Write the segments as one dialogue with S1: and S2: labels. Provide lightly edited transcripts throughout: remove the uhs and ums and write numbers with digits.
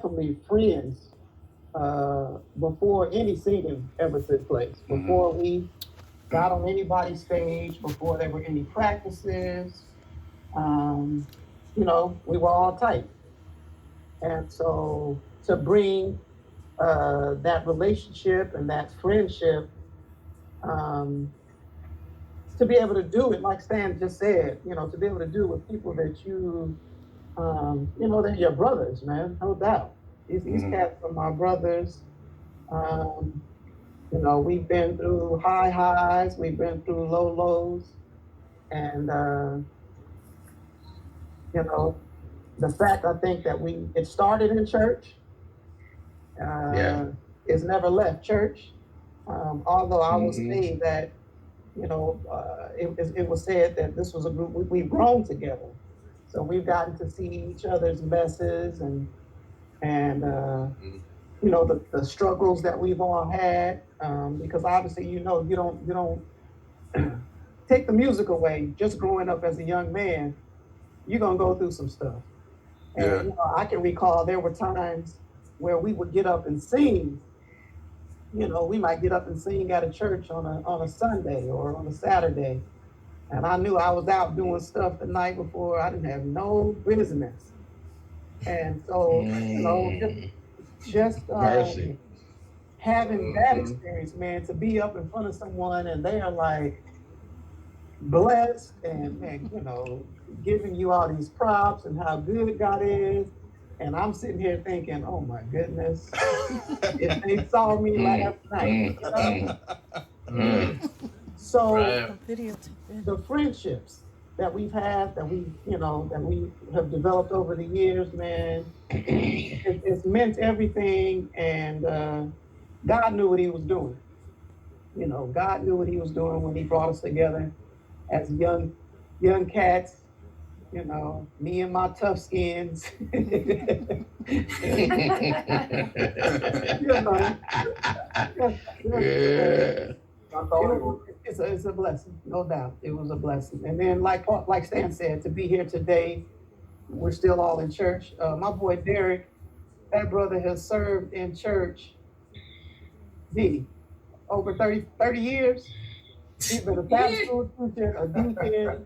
S1: definitely friends before any singing ever took place, before we got on anybody's stage, before there were any practices. Um, we were all tight. And so to bring that relationship and that friendship, um, to be able to do it, like Stan just said, to be able to do it with people that they're your brothers, man, no doubt. These cats are my brothers. Um, we've been through high highs, we've been through low lows, and you know, the fact I think that it started in church, it's never left church. Although I will say that it was said that this was a group we've grown together, so we've gotten to see each other's messes and the struggles that we've all had, because obviously you don't take the music away. Just growing up as a young man, you're gonna go through some stuff. And I can recall there were times where we would get up and sing. We might get up and sing at a church on a Sunday or on a Saturday, and I knew I was out doing stuff the night before. I didn't have no business, and so just having that experience, man, to be up in front of someone and they are like blessed and giving you all these props and how good God is. And I'm sitting here thinking, oh my goodness, if they saw me last night. So right. The friendships that we've had, that we have developed over the years, man, it's meant everything. And God knew what he was doing. God knew what he was doing when he brought us together as young cats, me and my tough skins. you know, yeah. It's a blessing, no doubt. It was a blessing. And then, like Stan said, to be here today, we're still all in church. My boy Derek, that brother has served in church, over 30 years. He's been a pastor, teacher, a deacon.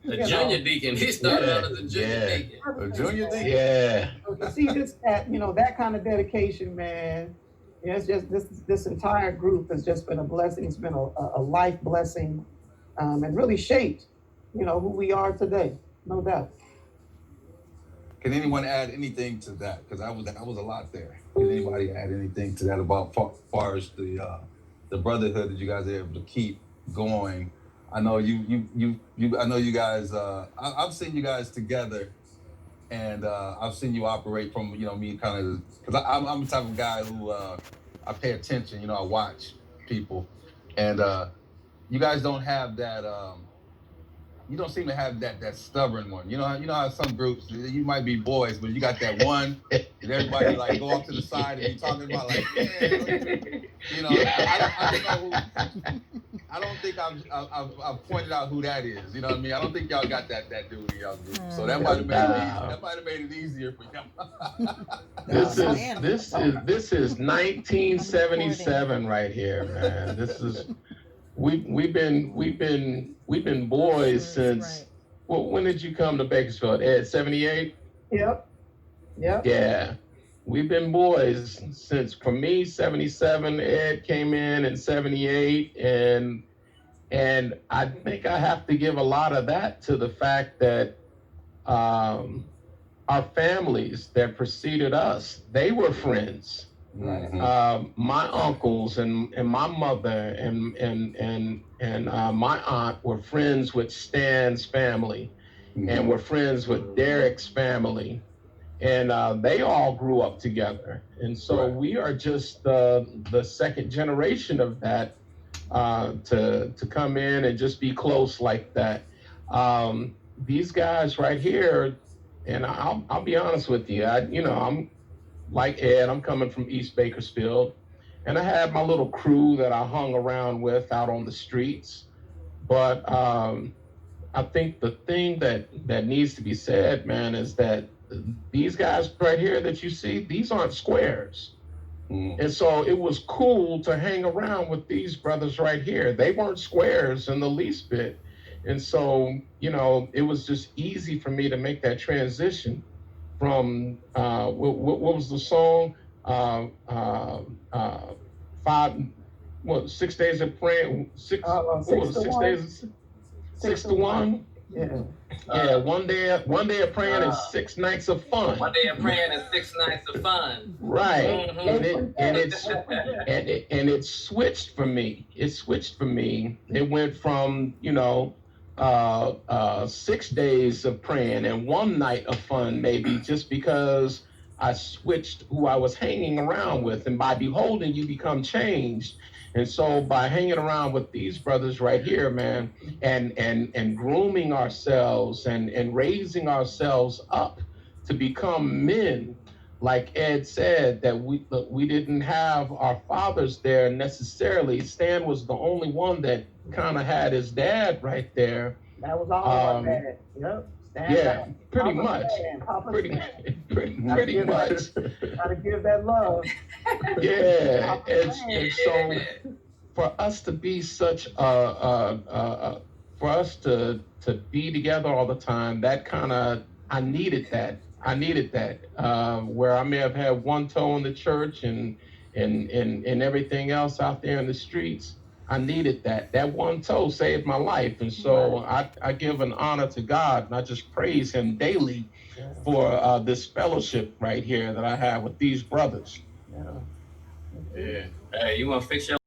S2: A junior deacon. He started out as a junior deacon.
S3: A junior deacon.
S1: Yeah. So to see that kind of dedication, man. It's just this entire group has just been a blessing. It's been a life blessing, and really shaped, who we are today, no doubt.
S3: Can anyone add anything to that? Because I was a lot there. Can anybody add anything to that about far as the brotherhood that you guys are able to keep going? I know I know you guys. I've seen you guys together, and I've seen you operate from me kind of, because I'm the type of guy who I pay attention. I watch people, and you guys don't have that. You don't seem to have that stubborn one. You know how some groups, you might be boys, but you got that one that everybody like go off to the side and be talking about like, I don't think I've pointed out who that is. You know what I mean? I don't think y'all got that dude in y'all group. So that might have made it easier for y'all.
S4: This is 1977 right here, man. This is we've been boys since. Well, when did you come to Bakersfield? Ed, 78?
S1: Yep.
S4: Yeah. We've been boys since, for me, 77. Ed came in 78, and I think I have to give a lot of that to the fact that our families that preceded us, they were friends. Mm-hmm. My uncles and my mother and my aunt were friends with Stan's family, mm-hmm. and were friends with Derek's family, and they all grew up together. And so we are just the second generation of that, to come in and just be close like that. These guys right here, and I'll be honest with you, I'm like Ed, I'm coming from East Bakersfield, and I had my little crew that I hung around with out on the streets. But I think the thing that needs to be said, man, is that these guys right here that you see, these aren't squares.
S3: Mm.
S4: And so it was cool to hang around with these brothers right here. They weren't squares in the least bit. And so, you know, it was just easy for me to make that transition from, what was the song? 6 days of praying, what was it, 6 days, 6 to 1?
S1: Yeah.
S4: Yeah, one day of praying and 6 nights of fun.
S2: One day of praying and 6 nights of fun.
S4: Right.
S2: Mhm.
S4: And it switched for me. It went from, you know, 6 days of praying and 1 night of fun, maybe, just because I switched who I was hanging around with. And by beholding, you become changed. And so by hanging around with these brothers right here, man, and grooming ourselves and raising ourselves up to become men, like Ed said, that we didn't have our fathers there necessarily. Stan was the only one that kind of had his dad right there.
S1: That was all our dad. Yep.
S4: Yeah, pretty much. Pretty much.
S1: Gotta give that love.
S4: Yeah, and so for us to be such for us to be together all the time, that kind of, I needed that. Where I may have had one toe in the church and everything else out there in the streets, I needed that. That one toe saved my life. And so I give an honor to God, and I just praise him daily for this fellowship right here that I have with these brothers.
S1: Yeah.
S2: Yeah. Hey, you want to fix your